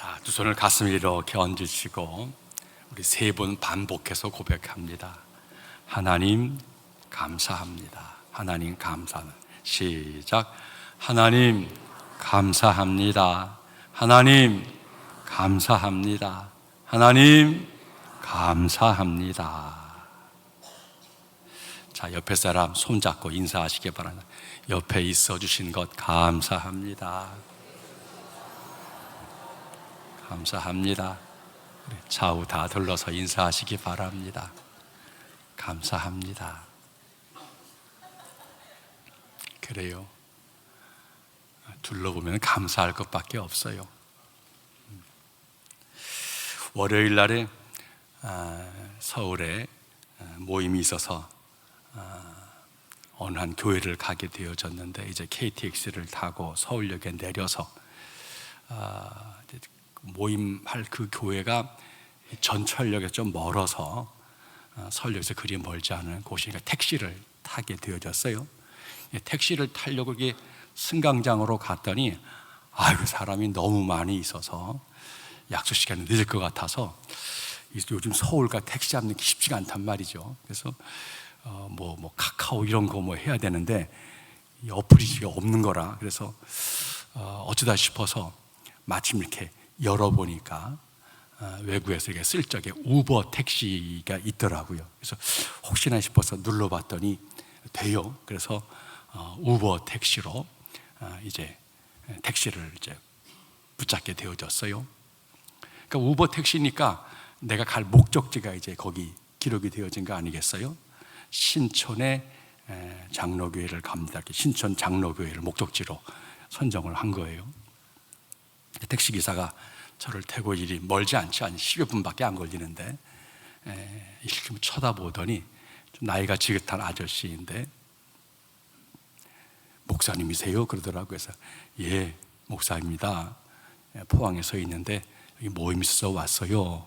자, 두 손을 가슴에 이렇게 얹으시고 우리 세 번 반복해서 고백합니다. 하나님 감사합니다. 하나님 감사합니다. 시작. 하나님 감사합니다. 하나님 감사합니다. 하나님 감사합니다. 자, 옆에 사람 손잡고 인사하시기 바랍니다. 옆에 있어 주신 것 감사합니다. 감사합니다. 좌우 다 둘러서 인사하시기 바랍니다. 감사합니다. 그래요. 둘러보면 감사할 것밖에 없어요. 월요일 날에 서울에 모임이 있어서 어느 한 교회를 가게 되어졌는데, 이제 KTX를 타고 서울역에 내려서 모임할 그 교회가 전철역에 좀 멀어서 서울역에서 그리 멀지 않은 곳이니까 택시를 타게 되어졌어요. 택시를 타려고 이게 승강장으로 갔더니 사람이 너무 많이 있어서 약속 시간이 늦을 것 같아서, 요즘 서울과 택시 잡는 게 쉽지가 않단 말이죠. 그래서 카카오 이런 거 해야 되는데 이 어플이 없는 거라, 그래서 어쩌다 싶어서 마침 이렇게 열어보니까 외국에서 이게 쓸 적에 우버 택시가 있더라고요. 그래서 혹시나 싶어서 눌러봤더니 돼요. 그래서 우버 택시로 이제 택시를 이제 붙잡게 되어졌어요. 그러니까 우버 택시니까 내가 갈 목적지가 이제 거기 기록이 되어진 거 아니겠어요? 신촌의 장로교회를 갑니다. 신촌 장로교회를 목적지로 선정을 한 거예요. 택시기사가 저를 태고 이리 멀지 않지, 한 10여 분밖에 안 걸리는데 이렇게 쳐다보더니 좀 나이가 지긋한 아저씨인데, 목사님이세요? 그러더라고요. 그래서 예, 목사입니다. 포항에 서 있는데 여기 모임 있어서 왔어요.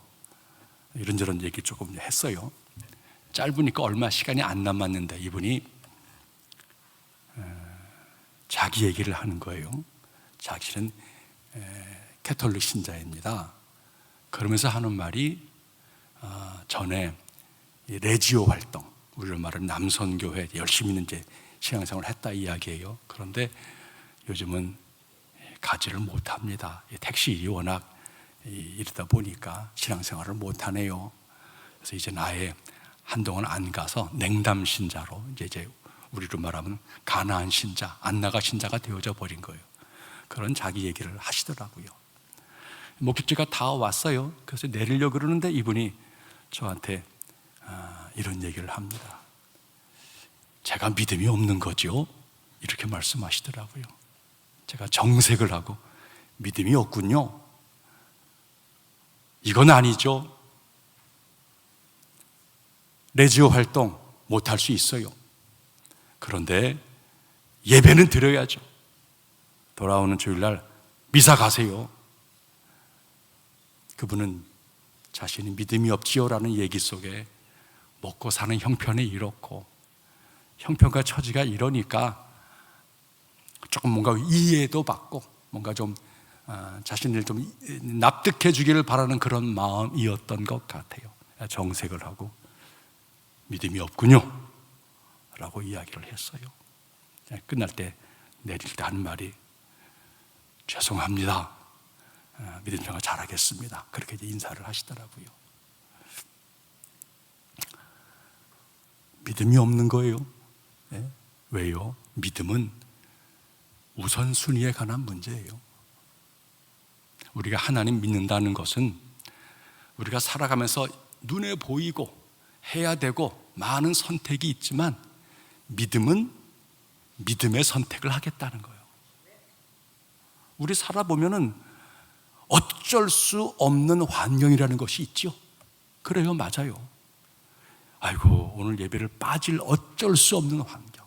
이런저런 얘기 조금 했어요. 짧으니까 얼마 시간이 안 남았는데 이분이 자기 얘기를 하는 거예요. 자기는 캐톨릭 신자입니다. 그러면서 하는 말이 전에 레지오 활동, 우리로 말하면 남선교회 열심히 이제 신앙생활을 했다 이야기예요. 그런데 요즘은 가지를 못합니다. 택시 일이 워낙 이러다 보니까 신앙생활을 못하네요. 그래서 이제 나의 한동안 안 가서 냉담 신자로, 이제 우리로 말하면 가나안 신자, 안나가 신자가 되어져 버린 거예요. 그런 자기 얘기를 하시더라고요. 목적지가 다 왔어요. 그래서 내리려고 그러는데 이분이 저한테 이런 얘기를 합니다. 제가 믿음이 없는 거죠? 이렇게 말씀하시더라고요. 제가 정색을 하고, 믿음이 없군요. 이건 아니죠. 레지오 활동 못할 수 있어요. 그런데 예배는 드려야죠. 돌아오는 주일날 미사 가세요. 그분은 자신이 믿음이 없지요라는 얘기 속에 먹고 사는 형편이 이렇고, 형편과 처지가 이러니까 조금 뭔가 이해도 받고 뭔가 좀 자신을 좀 납득해 주기를 바라는 그런 마음이었던 것 같아요. 정색을 하고 믿음이 없군요 라고 이야기를 했어요. 끝날 때, 내릴 때 하는 말이 죄송합니다, 믿음 생활 잘하겠습니다, 그렇게 이제 인사를 하시더라고요. 믿음이 없는 거예요. 네? 왜요? 믿음은 우선순위에 관한 문제예요. 우리가 하나님 믿는다는 것은 우리가 살아가면서 눈에 보이고 해야 되고 많은 선택이 있지만, 믿음은 믿음의 선택을 하겠다는 거예요. 우리 살아보면은 어쩔 수 없는 환경이라는 것이 있죠. 그래요, 맞아요. 아이고, 오늘 예배를 빠질 어쩔 수 없는 환경,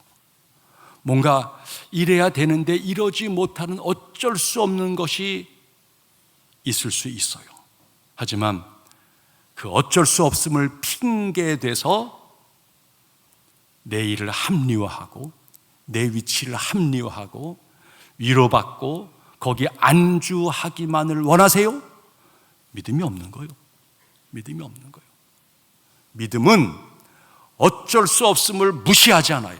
뭔가 이래야 되는데 이러지 못하는 어쩔 수 없는 것이 있을 수 있어요. 하지만 그 어쩔 수 없음을 핑계대서 내 일을 합리화하고 내 위치를 합리화하고 위로받고 거기에 안주하기만을 원하세요? 믿음이 없는 거예요. 믿음이 없는 거예요. 믿음은 어쩔 수 없음을 무시하지 않아요.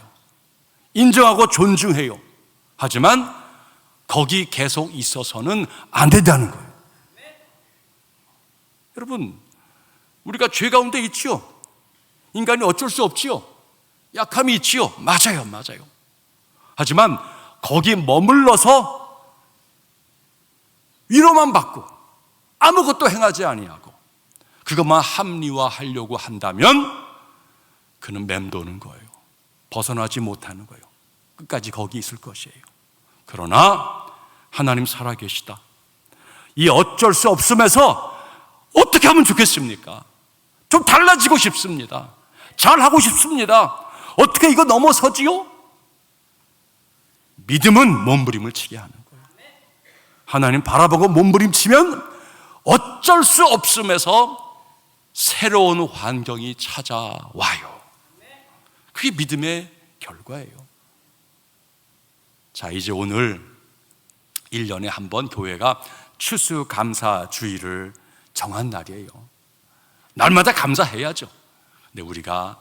인정하고 존중해요. 하지만 거기 계속 있어서는 안 된다는 거예요. 여러분, 우리가 죄 가운데 있지요. 인간이 어쩔 수 없지요. 약함이 있지요. 맞아요. 하지만 거기 머물러서 위로만 받고 아무것도 행하지 아니하고 그것만 합리화하려고 한다면 그는 맴도는 거예요. 벗어나지 못하는 거예요. 끝까지 거기 있을 것이에요. 그러나 하나님 살아계시다. 이 어쩔 수 없음에서 어떻게 하면 좋겠습니까? 좀 달라지고 싶습니다. 잘하고 싶습니다. 어떻게 이거 넘어서지요? 믿음은 몸부림을 치게 하는 거예요. 하나님 바라보고 몸부림치면 어쩔 수 없음에서 새로운 환경이 찾아와요. 그게 믿음의 결과예요. 자, 이제 오늘 1년에 한 번 교회가 추수감사주의를 정한 날이에요. 날마다 감사해야죠. 근데 우리가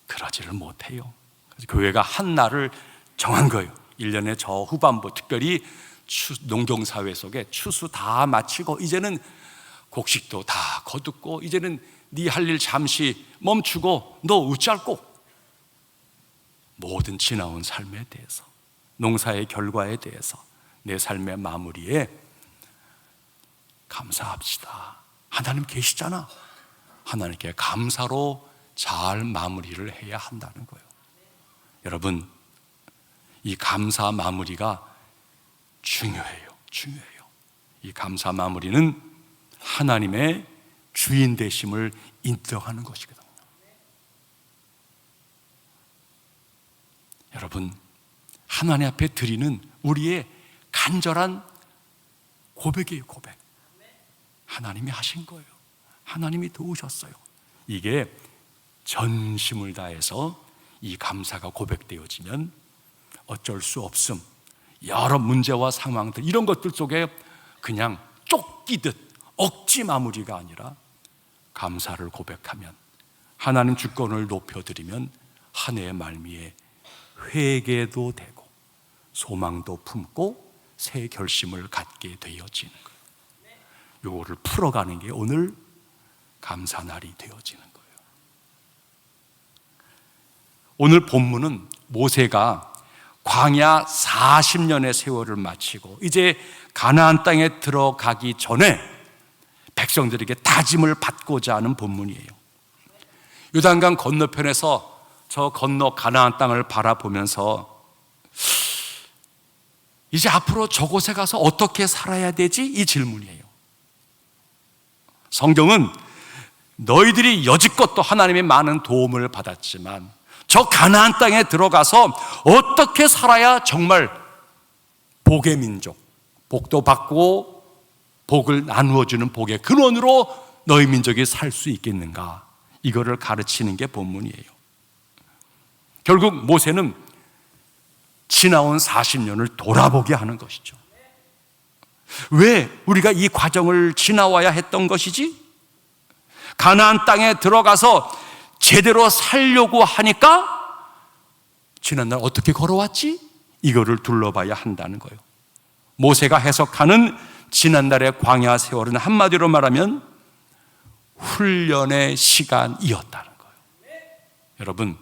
그러지를 못해요. 그래서 교회가 한 날을 정한 거예요. 1년의 저 후반부, 특별히 농경사회 속에 추수 다 마치고 이제는 곡식도 다 거두고 이제는 네 할 일 잠시 멈추고 너 웃잘고 모든 지나온 삶에 대해서, 농사의 결과에 대해서, 내 삶의 마무리에 감사합시다. 하나님 계시잖아. 하나님께 감사로 잘 마무리를 해야 한다는 거예요. 여러분, 이 감사 마무리가 중요해요. 이 감사 마무리는 하나님의 주인 되심을 인정하는 것이거든요. 여러분, 하나님 앞에 드리는 우리의 간절한 고백이에요. 고백. 하나님이 하신 거예요. 하나님이 도우셨어요. 이게 전심을 다해서 이 감사가 고백되어지면 어쩔 수 없음, 여러 문제와 상황들, 이런 것들 속에 그냥 쫓기듯 억지 마무리가 아니라 감사를 고백하면, 하나님 주권을 높여드리면 한 해의 말미에 회개도 되고 소망도 품고 새 결심을 갖게 되어지는 거예요. 요거를 풀어가는 게 오늘 감사날이 되어지는 거예요. 오늘 본문은 모세가 광야 40년의 세월을 마치고 이제 가나안 땅에 들어가기 전에 백성들에게 다짐을 받고자 하는 본문이에요. 요단강 건너편에서 저 건너 가나안 땅을 바라보면서 이제 앞으로 저곳에 가서 어떻게 살아야 되지? 이 질문이에요. 성경은 너희들이 여지껏 또 하나님의 많은 도움을 받았지만 저 가나안 땅에 들어가서 어떻게 살아야 정말 복의 민족, 복도 받고 복을 나누어주는 복의 근원으로 너희 민족이 살 수 있겠는가? 이거를 가르치는 게 본문이에요. 결국 모세는 지나온 40년을 돌아보게 하는 것이죠. 왜 우리가 이 과정을 지나와야 했던 것이지? 가나안 땅에 들어가서 제대로 살려고 하니까 지난날 어떻게 걸어왔지? 이거를 둘러봐야 한다는 거예요. 모세가 해석하는 지난날의 광야 세월은 한마디로 말하면 훈련의 시간이었다는 거예요. 여러분,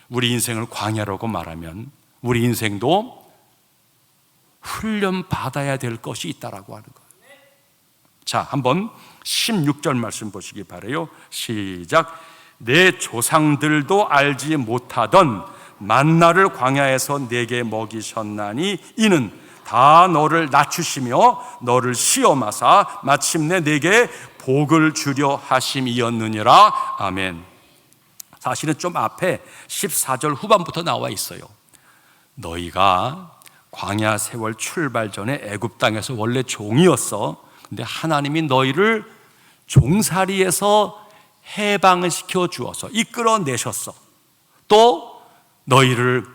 우리 인생을 광야라고 말하면 우리 인생도 훈련 받아야 될 것이 있다라고 하는 거예요. 자, 한번 16절 말씀 보시기 바라요. 시작. 내 조상들도 알지 못하던 만나를 광야에서 내게 먹이셨나니 이는 다 너를 낮추시며 너를 시험하사 마침내 내게 복을 주려 하심이었느니라. 아멘. 사실은 좀 앞에 14절 후반부터 나와 있어요. 너희가 광야 세월 출발 전에 애굽 땅에서 원래 종이었어. 근데 하나님이 너희를 종살이에서 해방을 시켜 주어서 이끌어내셨어. 또 너희를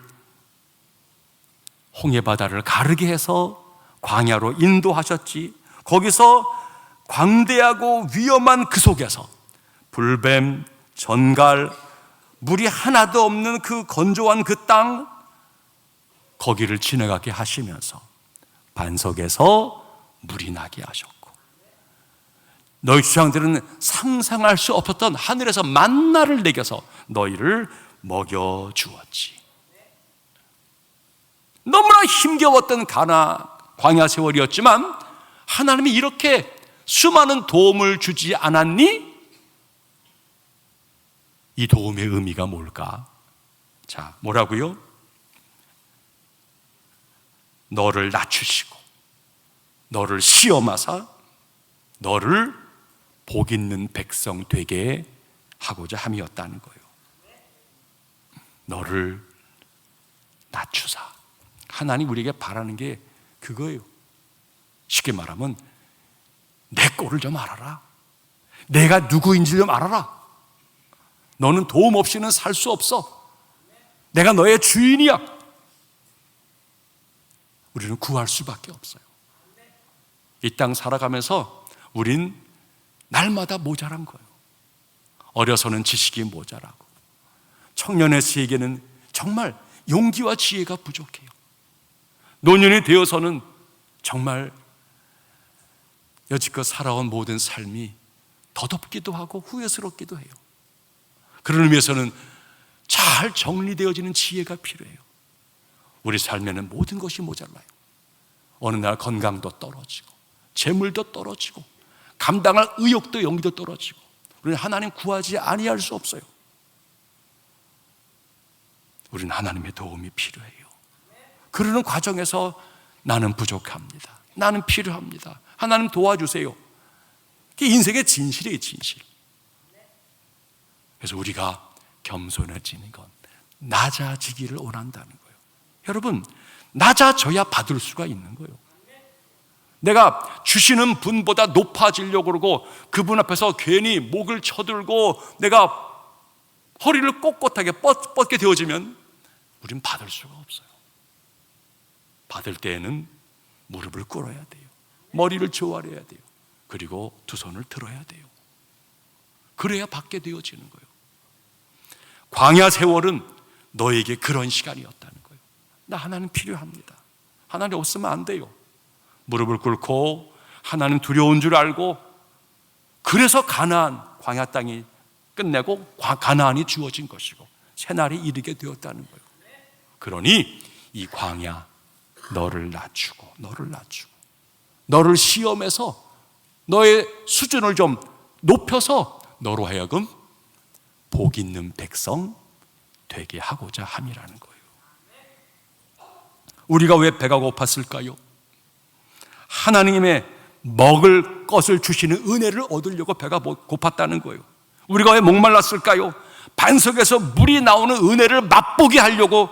홍해 바다를 가르게 해서 광야로 인도하셨지. 거기서 광대하고 위험한 그 속에서 불뱀, 전갈, 물이 하나도 없는 그 건조한 그 땅, 거기를 지나가게 하시면서 반석에서 물이 나게 하셨고, 너희 조상들은 상상할 수 없었던 하늘에서 만나를 내겨서 너희를 먹여 주었지. 너무나 힘겨웠던 광야 세월이었지만 하나님이 이렇게 수많은 도움을 주지 않았니? 이 도움의 의미가 뭘까? 자, 뭐라고요? 너를 낮추시고 너를 시험하사 너를 복 있는 백성 되게 하고자 함이었다는 거예요. 너를 낮추사. 하나님 우리에게 바라는 게 그거예요. 쉽게 말하면 내 꼴을 좀 알아라. 내가 누구인지 좀 알아라. 너는 도움 없이는 살 수 없어. 내가 너의 주인이야. 우리는 구할 수밖에 없어요. 이 땅 살아가면서 우린 날마다 모자란 거예요. 어려서는 지식이 모자라고, 청년의 세계는 정말 용기와 지혜가 부족해요. 노년이 되어서는 정말 여지껏 살아온 모든 삶이 더덥기도 하고 후회스럽기도 해요. 그런 의미에서는 잘 정리되어지는 지혜가 필요해요. 우리 삶에는 모든 것이 모자라요. 어느 날 건강도 떨어지고 재물도 떨어지고 감당할 의욕도 용기도 떨어지고 우리는 하나님 구하지 아니할 수 없어요. 우리는 하나님의 도움이 필요해요. 그러는 과정에서 나는 부족합니다. 나는 필요합니다. 하나님 도와주세요. 그게 인생의 진실이에요, 진실. 그래서 우리가 겸손해지는 건 낮아지기를 원한다는 거예요. 여러분, 낮아져야 받을 수가 있는 거예요. 내가 주시는 분보다 높아지려고 그러고 그분 앞에서 괜히 목을 쳐들고 내가 허리를 꼿꼿하게 뻗게 되어지면 우린 받을 수가 없어요. 받을 때에는 무릎을 꿇어야 돼요. 머리를 조아려야 돼요. 그리고 두 손을 들어야 돼요. 그래야 받게 되어지는 거예요. 광야 세월은 너에게 그런 시간이었다는 거예요. 나 하나님 필요합니다. 하나님 없으면 안 돼요. 무릎을 꿇고 하나님 두려운 줄 알고, 그래서 가나안 광야 땅이 끝내고 가나안이 주어진 것이고 새날이 이르게 되었다는 거예요. 그러니 이 광야 너를 낮추고 너를 시험해서 너의 수준을 좀 높여서 너로 하여금 복 있는 백성 되게 하고자 함이라는 거예요. 우리가 왜 배가 고팠을까요? 하나님의 먹을 것을 주시는 은혜를 얻으려고 배가 고팠다는 거예요. 우리가 왜 목말랐을까요? 반석에서 물이 나오는 은혜를 맛보게 하려고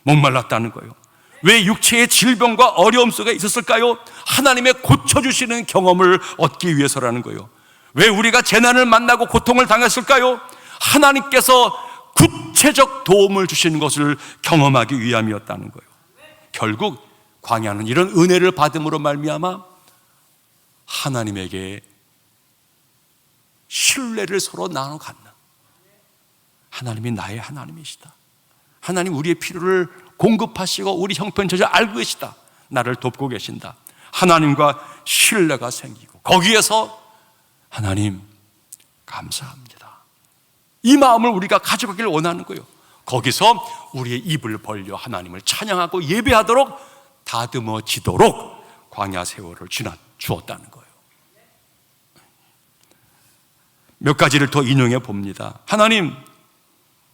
목말랐다는 거예요. 왜 육체의 질병과 어려움 속에 있었을까요? 하나님의 고쳐주시는 경험을 얻기 위해서라는 거예요. 왜 우리가 재난을 만나고 고통을 당했을까요? 하나님께서 구체적 도움을 주시는 것을 경험하기 위함이었다는 거예요. 결국 광야는 이런 은혜를 받음으로 말미암아 하나님에게 신뢰를 서로 나눠 갖는, 하나님이 나의 하나님이시다, 하나님 우리의 필요를 공급하시고 우리 형편저절 알고 계시다, 나를 돕고 계신다, 하나님과 신뢰가 생기고 거기에서 하나님 감사합니다, 이 마음을 우리가 가져가길 원하는 거예요. 거기서 우리의 입을 벌려 하나님을 찬양하고 예배하도록 다듬어지도록 광야 세월을 주었다는 거예요. 몇 가지를 더 인용해 봅니다. 하나님,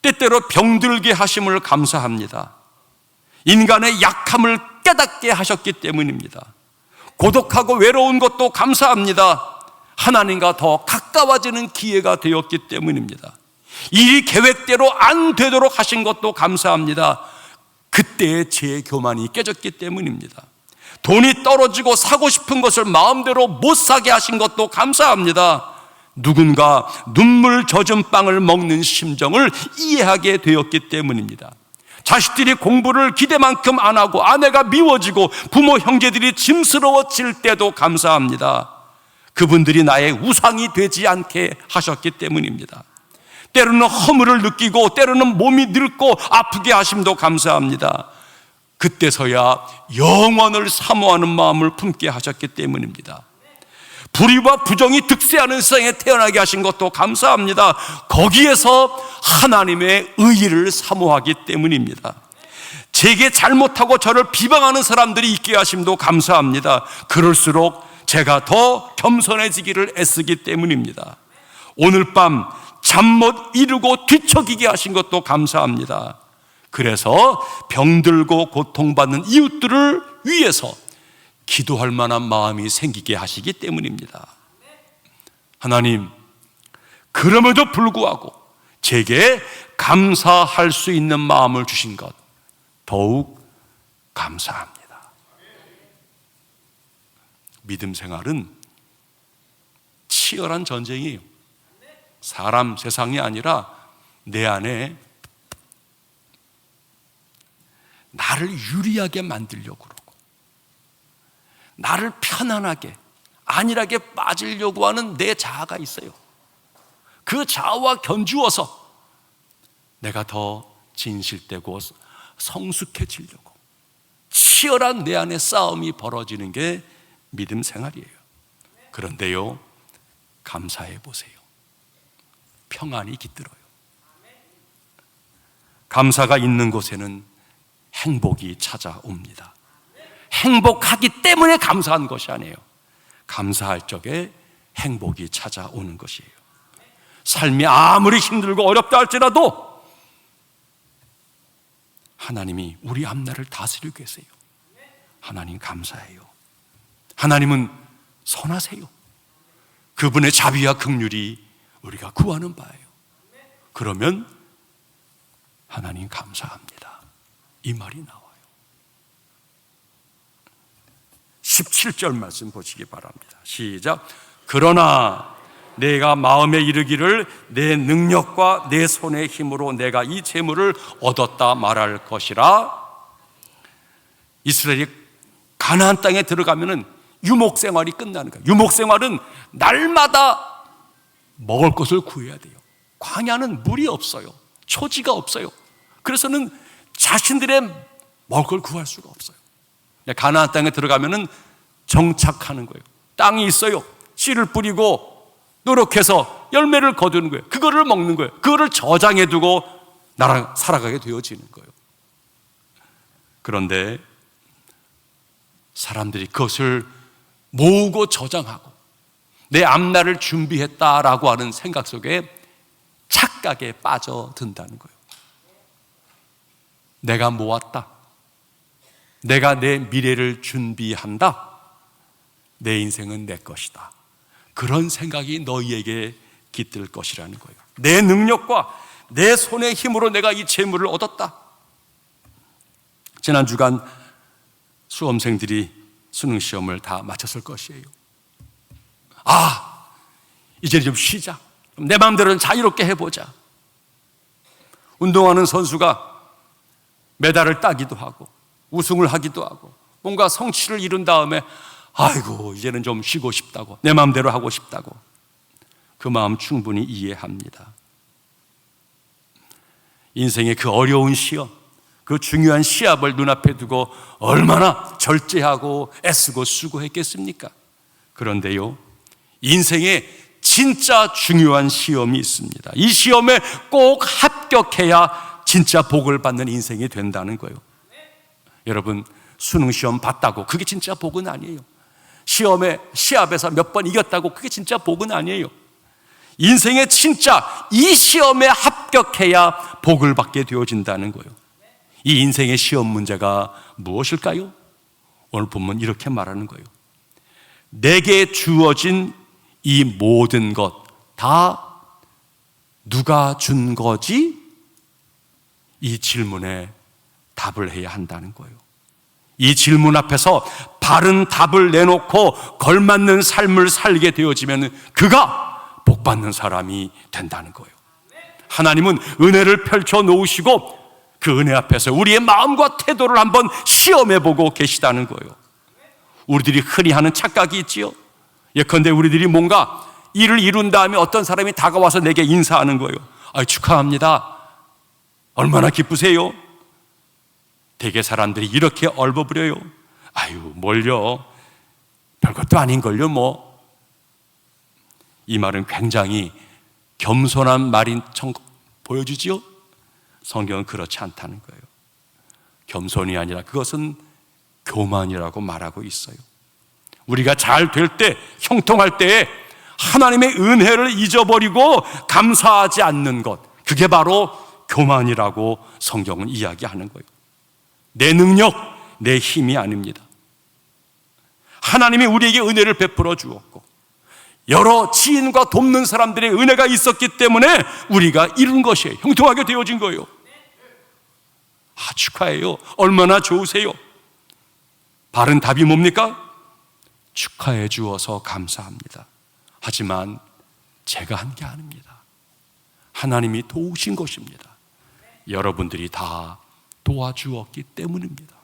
때때로 병들게 하심을 감사합니다. 인간의 약함을 깨닫게 하셨기 때문입니다. 고독하고 외로운 것도 감사합니다. 하나님과 더 가까워지는 기회가 되었기 때문입니다. 일이 계획대로 안 되도록 하신 것도 감사합니다. 그때의 제 교만이 깨졌기 때문입니다. 돈이 떨어지고 사고 싶은 것을 마음대로 못 사게 하신 것도 감사합니다. 누군가 눈물 젖은 빵을 먹는 심정을 이해하게 되었기 때문입니다. 자식들이 공부를 기대만큼 안 하고 아내가 미워지고 부모 형제들이 짐스러워질 때도 감사합니다. 그분들이 나의 우상이 되지 않게 하셨기 때문입니다. 때로는 허물을 느끼고 때로는 몸이 늙고 아프게 하심도 감사합니다. 그때서야 영원을 사모하는 마음을 품게 하셨기 때문입니다. 불의와 부정이 득세하는 세상에 태어나게 하신 것도 감사합니다. 거기에서 하나님의 의의를 사모하기 때문입니다. 제게 잘못하고 저를 비방하는 사람들이 있게 하심도 감사합니다. 그럴수록 제가 더 겸손해지기를 애쓰기 때문입니다. 오늘 밤 잠 못 이루고 뒤척이게 하신 것도 감사합니다. 그래서 병들고 고통받는 이웃들을 위해서 기도할 만한 마음이 생기게 하시기 때문입니다. 하나님, 그럼에도 불구하고 제게 감사할 수 있는 마음을 주신 것 더욱 감사합니다. 믿음 생활은 치열한 전쟁이에요. 사람 세상이 아니라 내 안에 나를 유리하게 만들려고 그러고 나를 편안하게 안일하게 빠지려고 하는 내 자아가 있어요. 그 자아와 견주어서 내가 더 진실되고 성숙해지려고 치열한 내 안에 싸움이 벌어지는 게 믿음 생활이에요. 그런데요, 감사해 보세요. 평안이 깃들어요. 감사가 있는 곳에는 행복이 찾아옵니다. 행복하기 때문에 감사한 것이 아니에요. 감사할 적에 행복이 찾아오는 것이에요. 삶이 아무리 힘들고 어렵다 할지라도 하나님이 우리 앞날을 다스리고 계세요. 하나님 감사해요. 하나님은 선하세요. 그분의 자비와 긍휼이 우리가 구하는 바예요. 그러면 하나님 감사합니다, 이 말이 나와요. 17절 말씀 보시기 바랍니다. 시작. 그러나 내가 마음에 이르기를 내 능력과 내 손의 힘으로 내가 이 재물을 얻었다 말할 것이라. 이스라엘이 가나안 땅에 들어가면은 유목 생활이 끝나는 거예요. 유목 생활은 날마다 먹을 것을 구해야 돼요. 광야는 물이 없어요. 초지가 없어요. 그래서는 자신들의 먹을 걸 구할 수가 없어요. 가나안 땅에 들어가면은 정착하는 거예요. 땅이 있어요. 씨를 뿌리고 노력해서 열매를 거두는 거예요. 그거를 먹는 거예요. 그거를 저장해 두고 나랑 살아가게 되어지는 거예요. 그런데 사람들이 그것을 모으고 저장하고 내 앞날을 준비했다라고 하는 생각 속에 착각에 빠져든다는 거예요. 내가 모았다. 내가 내 미래를 준비한다. 내 인생은 내 것이다. 그런 생각이 너희에게 깃들 것이라는 거예요. 내 능력과 내 손의 힘으로 내가 이 재물을 얻었다. 지난 주간 수험생들이 수능 시험을 다 마쳤을 것이에요. 이제 좀 쉬자. 내 마음대로 자유롭게 해보자. 운동하는 선수가 메달을 따기도 하고 우승을 하기도 하고 뭔가 성취를 이룬 다음에 아이고 이제는 좀 쉬고 싶다고, 내 마음대로 하고 싶다고. 그 마음 충분히 이해합니다. 인생의 그 어려운 시험, 그 중요한 시합을 눈앞에 두고 얼마나 절제하고 애쓰고 수고했겠습니까? 그런데요, 인생에 진짜 중요한 시험이 있습니다. 이 시험에 꼭 합격해야 진짜 복을 받는 인생이 된다는 거예요. 여러분, 수능 시험 봤다고 그게 진짜 복은 아니에요. 시합에서 몇 번 이겼다고 그게 진짜 복은 아니에요. 인생에 진짜 이 시험에 합격해야 복을 받게 되어진다는 거예요. 이 인생의 시험 문제가 무엇일까요? 오늘 본문 이렇게 말하는 거예요. 내게 주어진 이 모든 것 다 누가 준 거지? 이 질문에 답을 해야 한다는 거예요. 이 질문 앞에서 바른 답을 내놓고 걸맞는 삶을 살게 되어지면 그가 복받는 사람이 된다는 거예요. 하나님은 은혜를 펼쳐 놓으시고 그 은혜 앞에서 우리의 마음과 태도를 한번 시험해 보고 계시다는 거예요. 우리들이 흔히 하는 착각이 있지요. 예컨대 우리들이 뭔가 일을 이룬 다음에 어떤 사람이 다가와서 내게 인사하는 거예요. 축하합니다. 얼마나 기쁘세요? 대개 사람들이 이렇게 얼버무려요. 뭘요? 별것도 아닌걸요 뭐. 이 말은 굉장히 겸손한 말인 척 보여주지요? 성경은 그렇지 않다는 거예요. 겸손이 아니라 그것은 교만이라고 말하고 있어요. 우리가 잘 될 때, 형통할 때에 하나님의 은혜를 잊어버리고 감사하지 않는 것, 그게 바로 교만이라고 성경은 이야기하는 거예요. 내 능력, 내 힘이 아닙니다. 하나님이 우리에게 은혜를 베풀어 주었고 여러 지인과 돕는 사람들의 은혜가 있었기 때문에 우리가 이룬 것이에요. 형통하게 되어진 거예요. 축하해요. 얼마나 좋으세요? 바른 답이 뭡니까? 축하해 주어서 감사합니다. 하지만 제가 한 게 아닙니다. 하나님이 도우신 것입니다. 여러분들이 다 도와주었기 때문입니다.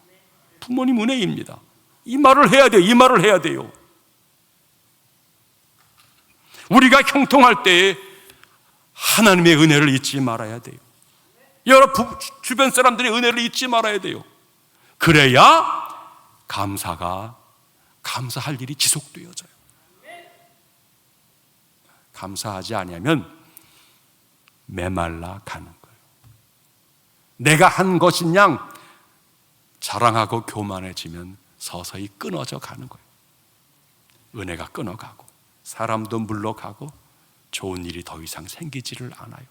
부모님 은혜입니다. 이 말을 해야 돼요. 이 말을 해야 돼요. 우리가 형통할 때에 하나님의 은혜를 잊지 말아야 돼요. 여러 주변 사람들의 은혜를 잊지 말아야 돼요. 그래야 감사할 일이 지속되어져요. 감사하지 않으면 메말라 가는 거예요. 내가 한 것인 양 자랑하고 교만해지면 서서히 끊어져 가는 거예요. 은혜가 끊어가고 사람도 물러가고 좋은 일이 더 이상 생기지를 않아요.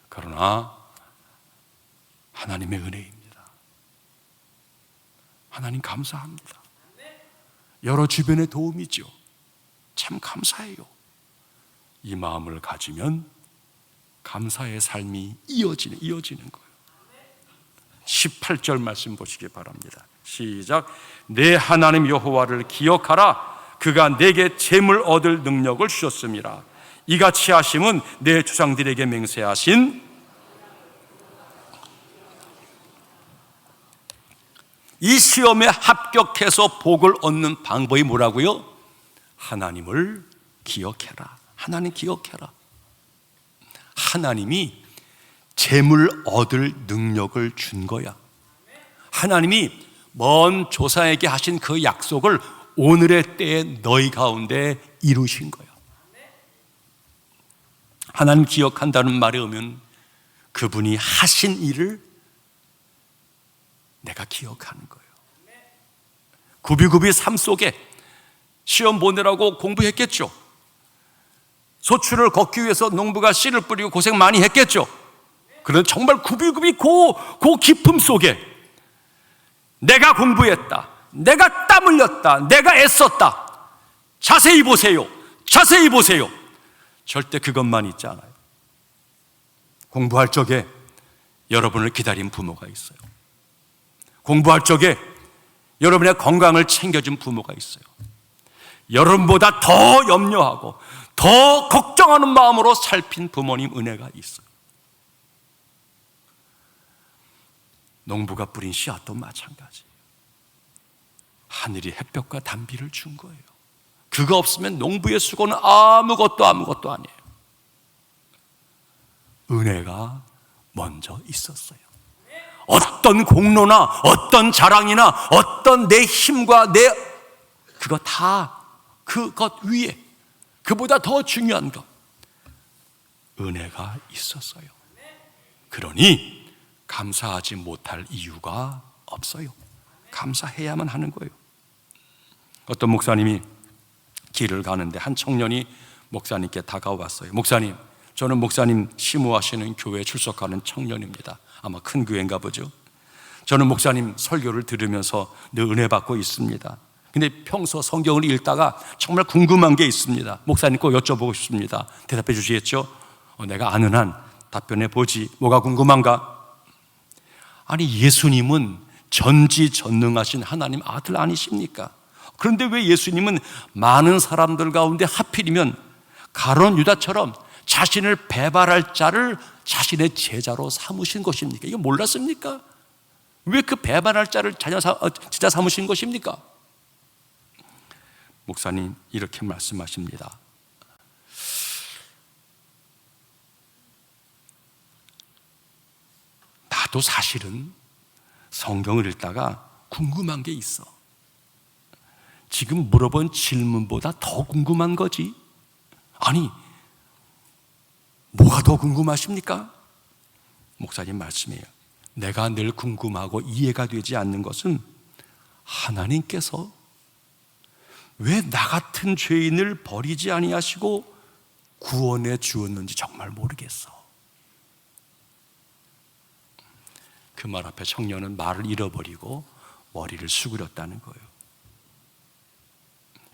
그러나 하나님의 은혜입니다. 하나님 감사합니다. 여러 주변의 도움이죠. 참 감사해요. 이 마음을 가지면 감사의 삶이 이어지는 거예요. 18절 말씀 보시기 바랍니다. 시작. 내 하나님 여호와를 기억하라. 그가 내게 재물 얻을 능력을 주셨습니다. 이같이 하심은 내 조상들에게 맹세하신 이 시험에 합격해서 복을 얻는 방법이 뭐라고요? 하나님을 기억해라. 하나님 기억해라. 하나님이 재물 얻을 능력을 준 거야. 하나님이 먼 조상에게 하신 그 약속을 오늘의 때에 너희 가운데 이루신 거야. 하나님 기억한다는 말에 오면 그분이 하신 일을 내가 기억하는 거예요. 구비구비 삶 속에 시험 보느라고 공부했겠죠. 소출을 걷기 위해서 농부가 씨를 뿌리고 고생 많이 했겠죠. 그런데 정말 구비구비 그 기쁨 속에 내가 공부했다, 내가 땀 흘렸다, 내가 애썼다. 자세히 보세요. 자세히 보세요. 절대 그것만 있지 않아요. 공부할 적에 여러분을 기다린 부모가 있어요. 공부할 적에 여러분의 건강을 챙겨준 부모가 있어요. 여러분보다 더 염려하고 더 걱정하는 마음으로 살핀 부모님 은혜가 있어요. 농부가 뿌린 씨앗도 마찬가지예요. 하늘이 햇볕과 단비를 준 거예요. 그거 없으면 농부의 수고는 아무것도 아니에요. 은혜가 먼저 있었어요. 어떤 공로나 어떤 자랑이나 어떤 내 힘과 그거 다 그것 위에 그보다 더 중요한 것 은혜가 있었어요. 그러니 감사하지 못할 이유가 없어요. 감사해야만 하는 거예요. 어떤 목사님이 길을 가는데 한 청년이 목사님께 다가왔어요. 목사님, 저는 목사님 심호하시는 교회에 출석하는 청년입니다. 아마 큰 교회인가 보죠. 저는 목사님 설교를 들으면서 늘 은혜 받고 있습니다. 근데 평소 성경을 읽다가 정말 궁금한 게 있습니다. 목사님 꼭 여쭤보고 싶습니다. 대답해 주시겠죠? 내가 아는 한 답변해 보지. 뭐가 궁금한가? 아니, 예수님은 전지전능하신 하나님 아들 아니십니까? 그런데 왜 예수님은 많은 사람들 가운데 하필이면 가룟 유다처럼 자신을 배반할 자를 자신의 제자로 삼으신 것입니까? 이거 몰랐습니까? 왜 그 배반할 자를 진짜 삼으신 것입니까? 목사님 이렇게 말씀하십니다. 나도 사실은 성경을 읽다가 궁금한 게 있어. 지금 물어본 질문보다 더 궁금한 거지. 아니, 뭐가 더 궁금하십니까? 목사님 말씀이에요. 내가 늘 궁금하고 이해가 되지 않는 것은 하나님께서 왜 나 같은 죄인을 버리지 아니하시고 구원해 주었는지 정말 모르겠어. 그 말 앞에 청년은 말을 잃어버리고 머리를 수그렸다는 거예요.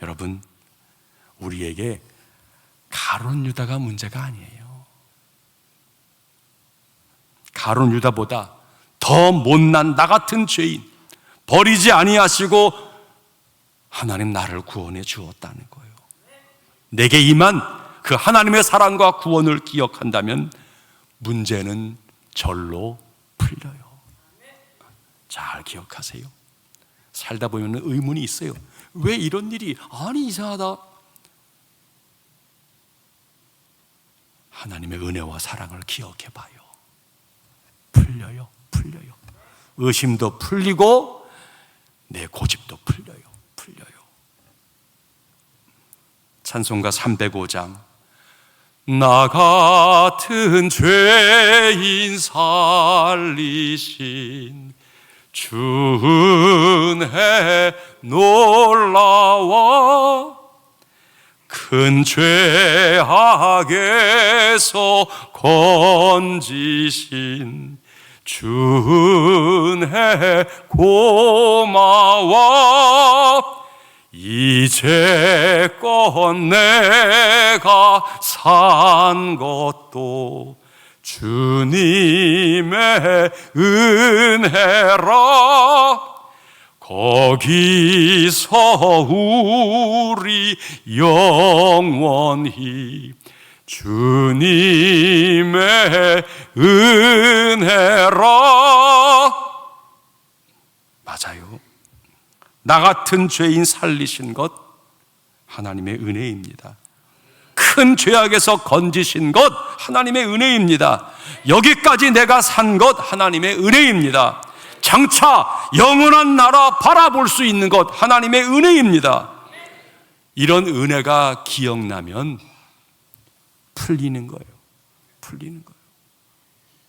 여러분, 우리에게 가룟 유다가 문제가 아니에요. 가룟 유다보다 더 못난 나 같은 죄인 버리지 아니하시고 하나님 나를 구원해 주었다는 거예요. 내게 임한 그 하나님의 사랑과 구원을 기억한다면 문제는 절로 풀려요. 잘 기억하세요. 살다 보면 의문이 있어요. 왜 이런 일이? 아니, 이상하다. 하나님의 은혜와 사랑을 기억해 봐요. 풀려요. 의심도 풀리고 내 고집도 풀려요. 찬송가 305장. 나 같은 죄인 살리신 주 은혜 놀라워 큰 죄악에서 건지신 주 은혜 고마워 이제껏 내가 산 것도 주님의 은혜라 거기서 우리 영원히 주님의 은혜라. 맞아요. 나 같은 죄인 살리신 것 하나님의 은혜입니다. 큰 죄악에서 건지신 것 하나님의 은혜입니다. 여기까지 내가 산 것 하나님의 은혜입니다. 장차 영원한 나라 바라볼 수 있는 것 하나님의 은혜입니다. 이런 은혜가 기억나면 풀리는 거예요.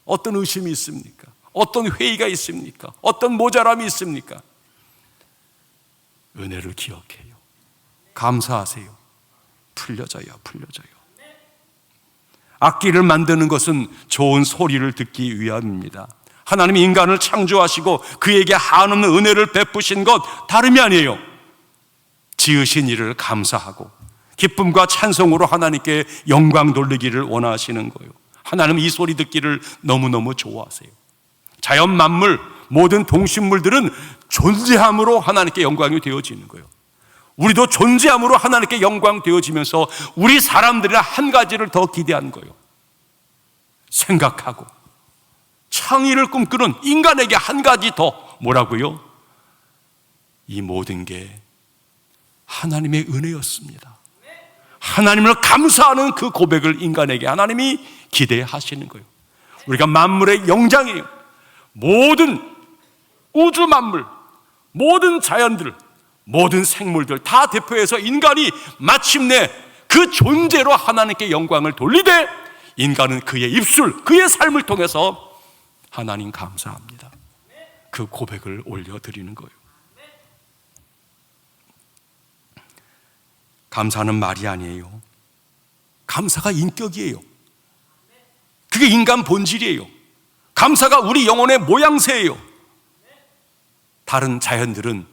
어떤 의심이 있습니까? 어떤 회의가 있습니까? 어떤 모자람이 있습니까? 은혜를 기억해요. 감사하세요. 풀려져요. 악기를 만드는 것은 좋은 소리를 듣기 위함입니다. 하나님이 인간을 창조하시고 그에게 한없는 은혜를 베푸신 것 다름이 아니에요. 지으신 이를 감사하고 기쁨과 찬송으로 하나님께 영광 돌리기를 원하시는 거예요. 하나님은 이 소리 듣기를 너무너무 좋아하세요. 자연 만물, 모든 동식물들은 존재함으로 하나님께 영광이 되어지는 거예요. 우리도 존재함으로 하나님께 영광 되어지면서 우리 사람들이랑 한 가지를 더 기대하는 거예요. 생각하고 창의를 꿈꾸는 인간에게 한 가지 더 뭐라고요? 이 모든 게 하나님의 은혜였습니다. 하나님을 감사하는 그 고백을 인간에게 하나님이 기대하시는 거예요. 우리가 만물의 영장이에요. 모든 우주 만물, 모든 자연들, 모든 생물들 다 대표해서 인간이 마침내 그 존재로 하나님께 영광을 돌리되 인간은 그의 입술, 그의 삶을 통해서 하나님 감사합니다. 그 고백을 올려드리는 거예요. 감사는 말이 아니에요. 감사가 인격이에요. 그게 인간 본질이에요. 감사가 우리 영혼의 모양새예요. 다른 자연들은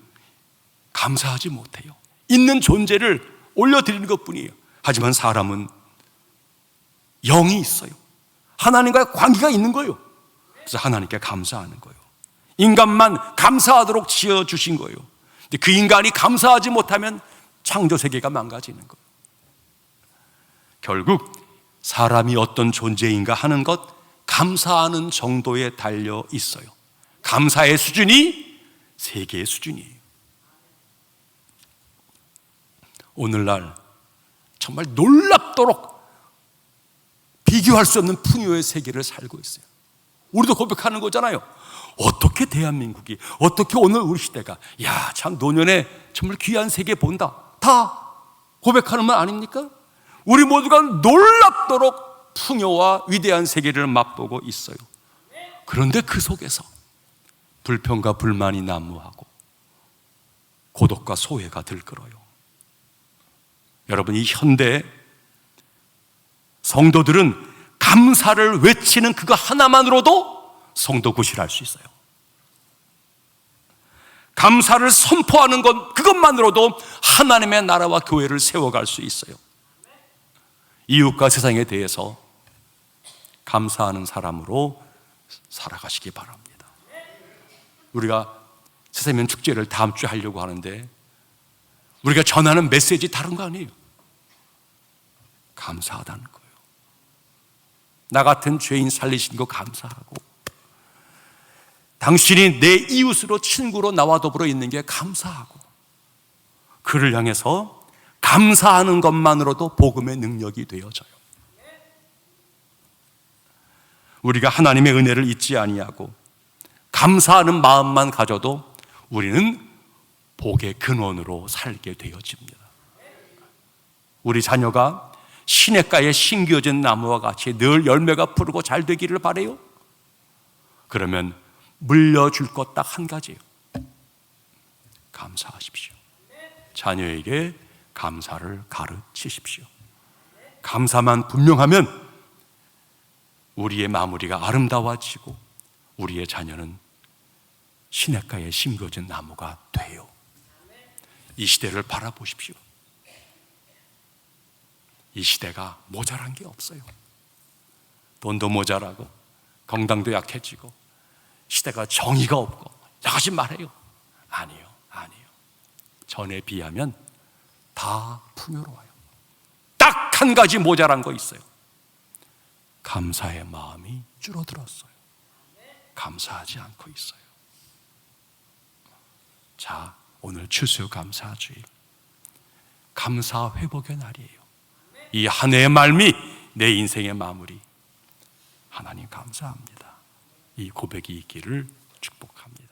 감사하지 못해요. 있는 존재를 올려드리는 것뿐이에요. 하지만 사람은 영이 있어요. 하나님과의 관계가 있는 거예요. 그래서 하나님께 감사하는 거예요. 인간만 감사하도록 지어주신 거예요. 근데 그 인간이 감사하지 못하면 창조 세계가 망가지는 거예요. 결국 사람이 어떤 존재인가 하는 것 감사하는 정도에 달려 있어요. 감사의 수준이 세계의 수준이에요. 오늘날 정말 놀랍도록 비교할 수 없는 풍요의 세계를 살고 있어요. 우리도 고백하는 거잖아요. 어떻게 대한민국이, 어떻게 오늘 우리 시대가, 야, 참 노년에 정말 귀한 세계 본다, 다 고백하는 말 아닙니까? 우리 모두가 놀랍도록 풍요와 위대한 세계를 맛보고 있어요. 그런데 그 속에서 불평과 불만이 난무하고 고독과 소외가 들끓어요. 여러분, 이 현대 성도들은 감사를 외치는 그거 하나만으로도 성도 구실할 수 있어요. 감사를 선포하는 것, 그것만으로도 하나님의 나라와 교회를 세워갈 수 있어요. 이웃과 세상에 대해서 감사하는 사람으로 살아가시기 바랍니다. 우리가 세세면 축제를 다음 주에 하려고 하는데 우리가 전하는 메시지 다른 거 아니에요. 감사하다는 거예요. 나 같은 죄인 살리신 거 감사하고, 당신이 내 이웃으로 친구로 나와 더불어 있는 게 감사하고, 그를 향해서 감사하는 것만으로도 복음의 능력이 되어져요. 우리가 하나님의 은혜를 잊지 아니하고 감사하는 마음만 가져도 우리는 복의 근원으로 살게 되어집니다. 우리 자녀가 시냇가에 심겨진 나무와 같이 늘 열매가 푸르고 잘 되기를 바라요. 그러면 물려줄 것 딱 한 가지예요. 감사하십시오. 자녀에게 감사를 가르치십시오. 감사만 분명하면 우리의 마무리가 아름다워지고 우리의 자녀는 시냇가에 심겨진 나무가 돼요. 이 시대를 바라보십시오. 이 시대가 모자란 게 없어요. 돈도 모자라고 건강도 약해지고 시대가 정의가 없고 여러 가지 말해요. 아니요. 전에 비하면 다 풍요로워요. 딱 한 가지 모자란 거 있어요. 감사의 마음이 줄어들었어요. 감사하지 않고 있어요. 자, 오늘 추수감사주일, 감사 회복의 날이에요. 이 한 해의 말미, 내 인생의 마무리, 하나님 감사합니다. 이 고백이 있기를 축복합니다.